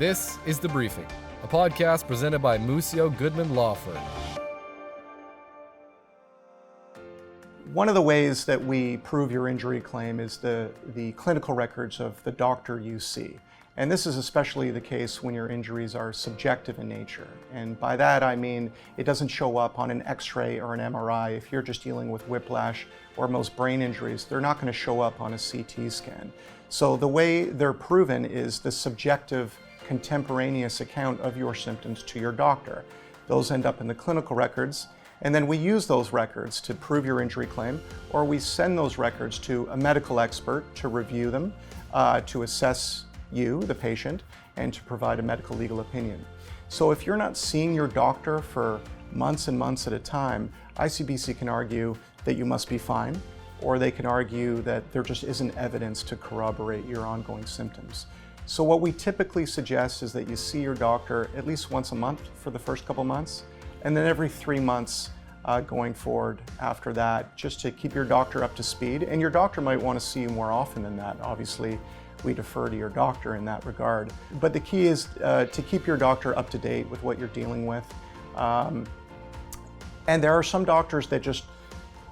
This is The Briefing, a podcast presented by Mussio Goodman Law Firm. One of the ways that we prove your injury claim is the clinical records of the doctor you see. And this is especially the case when your injuries are subjective in nature. And by that I mean it doesn't show up on an X-ray or an MRI. If you're just dealing with whiplash or most brain injuries, they're not going to show up on a CT scan. So the way they're proven is the subjective contemporaneous account of your symptoms to your doctor. Those end up in the clinical records. And then we use those records to prove your injury claim, or we send those records to a medical expert to review them, to assess you, the patient, and to provide a medical legal opinion. So if you're not seeing your doctor for months and months at a time, ICBC can argue that you must be fine, or they can argue that there just isn't evidence to corroborate your ongoing symptoms. So what we typically suggest is that you see your doctor at least once a month for the first couple months, and then every 3 months going forward after that, just to keep your doctor up to speed. And your doctor might want to see you more often than that. Obviously, we defer to your doctor in that regard. But the key is to keep your doctor up to date with what you're dealing with. And there are some doctors that just,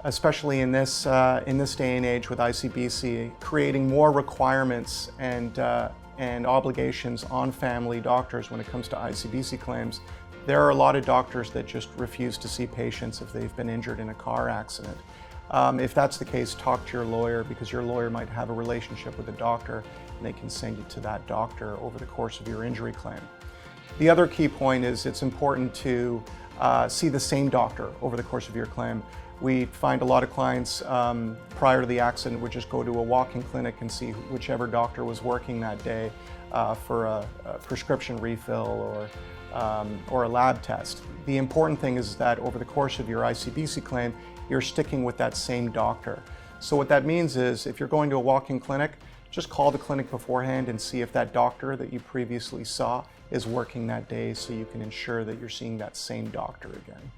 especially in this day and age with ICBC, creating more requirements and obligations on family doctors when it comes to ICBC claims. There are a lot of doctors that just refuse to see patients if they've been injured in a car accident. If that's the case, talk to your lawyer, because your lawyer might have a relationship with a doctor and they can send you to that doctor over the course of your injury claim. The other key point is it's important to see the same doctor over the course of your claim. We find a lot of clients prior to the accident would just go to a walk-in clinic and see whichever doctor was working that day for a prescription refill or a lab test. The important thing is that over the course of your ICBC claim, you're sticking with that same doctor. So what that means is if you're going to a walk-in clinic, just call the clinic beforehand and see if that doctor that you previously saw is working that day, so you can ensure that you're seeing that same doctor again.